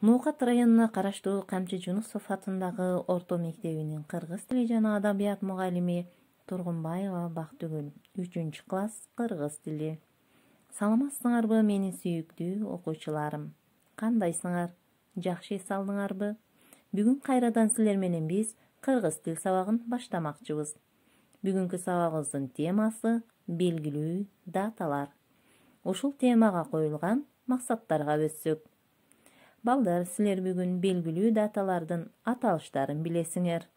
Нукат районуна караштуу Камчы Жунусов атындагы орто мектебинин кыргыз тили жана адабият мугалими Тургунбаева Бактыгүл, 3-класс кыргыз тили. Саламатсыңарбы менин сүйүктүү окуучуларым? Кандайсыңар? Жакшы эс алдыңарбы? Бүгүн кайрадан силер менен биз кыргыз тил сабагын баштамакчыбыз. Бүгүнкү сабагыбыздын темасы белгилүү даталар. Ушул темага коюлган максаттарга өтсөк. Балдар, силер бүгүн белгилүү даталардын аталыштарын билесиңер.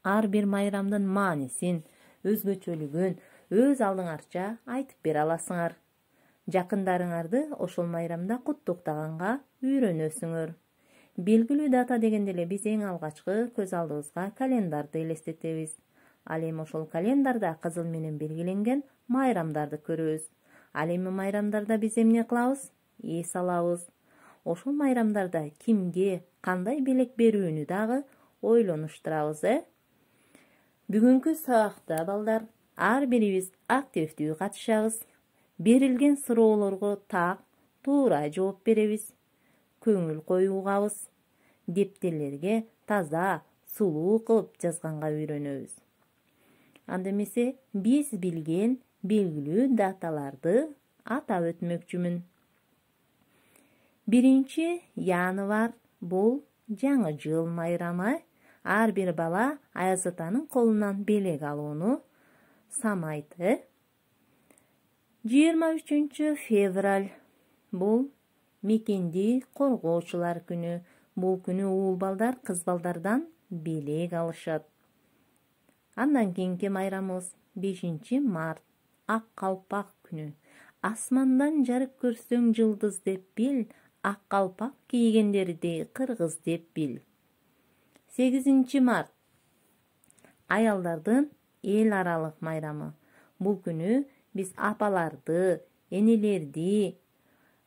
Ар бир майрамдын маанисин, өзгөчөлүгүн өз алдыңарча айтып бере аласыңар. Жакындарыңарды ошол майрамда куттуктаганга үйрөнөсүңөр. Белгилүү дата дегенде эле биз эң алгачкы көз алдыбызга календарды элестетебиз. Ал эми ошол календарда кызыл менен белгиленген майрамдарды көрөбүз. Ал эми майрамдарда биз эмне кылабыз? Эс алабыз. Ошол майрамдарда кимге кандай белек берүүнү дагы ойлонуштурабыз, Бүгүнкү сабакта балдар ар бирибиз активдүү катышабыз. Берилген суроолорго так, туура жооп беребиз. Көңүл коюугабыз. Дептерлерге таза, сулуу кылып жазганга үйрөнөбүз. Анда эмесе биз билген белгилүү даталарды атап өтмөкчүмүн. 1-январь бул жаңы жыл майрамы. Ар бир бала Аяз атанын колунан белек алууну санайт. 23-февраль бул мекенди коргоочулар күнү. Бул күнү уул балдар кыз балдардан белек алышат. Андан кийинки майрамыбыз 5-март ак калпак күнү. Асмандан жарык көрсөң жылдыз деп бил, ак калпак кийгендерди кыргыз деп бил. 8-март аялдардын эл аралык майрамы. Бул күнү биз апаларды, энелерди,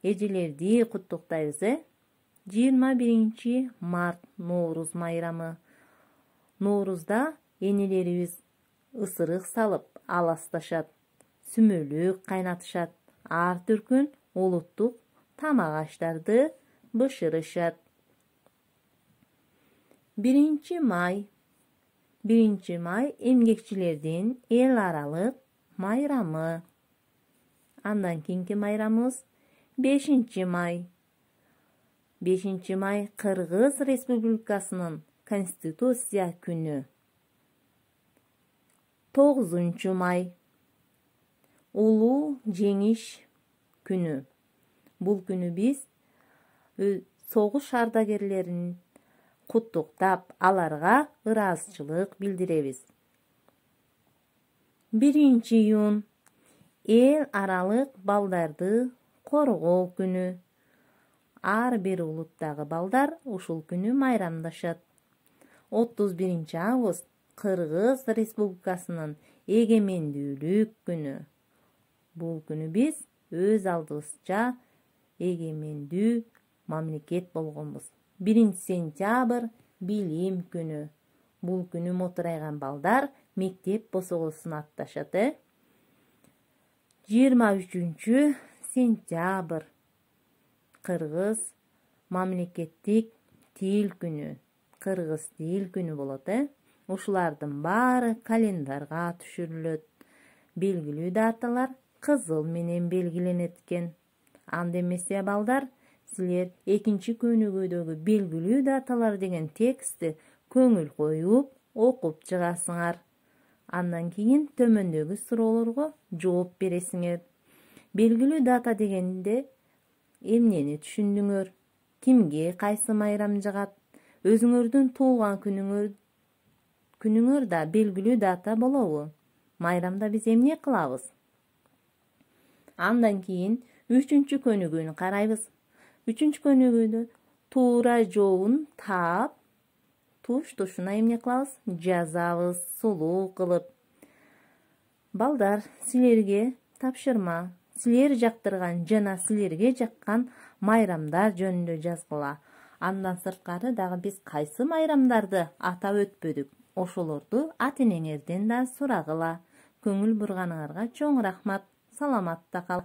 эжелерди куттуктайбыз. 21-март Норуз майрамы. Ноорузда энелерибиз ысырык салып аласташат, сүмөлүк кайнатышат, ар түркүн улуттук тамак аштарды бышырышат. 1-май эмгекчилердин эл аралык майрамы. Андан кийинки майрамыбыз 5-май. 5-май Кыргыз Республикасынын Конституция күнү. 9-май Улуу жеңиш күнү. Бул күнү биз согуш ардагерлерин куттуктап, аларга ыраазычылык билдиребиз. 1-июнь эл аралык балдарды коргоо күнү. Ар бир улуттагы балдар ушул күнү майрамдашат. 31-август Кыргыз Республикасынын эгемендүүлүк күнү. Бул күнү биз өз алдыбызча эгемендүү мамлекет болгонбуз. 1-сентябрь билим күнү. Бул күнү мотурайган балдар мектеп босогосун атташат. 23-сентябрь Кыргыз мамлекеттик тил күнү. Кыргыз тил күнү болот. Ушулардын баары календарга түшүрүлөт. Белгилүү даталар кызыл менен белгиленет экен. Анда эмесе балдар, силер 2-көнүгүүдөгү белгилүү даталар деген текстти көңүл коюп окуп чыгасыңар. Андан кийин төмөндөгү суроолорго жооп бересиңер. Белгилүү дата дегенде эмнени түшүндүңөр? Кимге кайсы майрам жагат? Өзүңөрдүн туулган күнүңөр да белгилүү дата болобу? Майрамда биз эмне кылабыз? Андан кийин 3-көнүгүүнү карайбыз. 3-көнүгүүдө туура жообун таап, туш-тушуна эмне кылабыз? Жазабыз, сулуу кылып. Балдар, силерге тапшырма. Силер жактырган жана силерге жаккан майрамдар жөнүндө жазгыла. Андан сырткары дагы биз кайсы майрамдарды атап өтпөдүк? Ошолорду ата-энеңерден да сурагыла. Көңүл бурганыңарга чоң рахмат. Саламатта кал.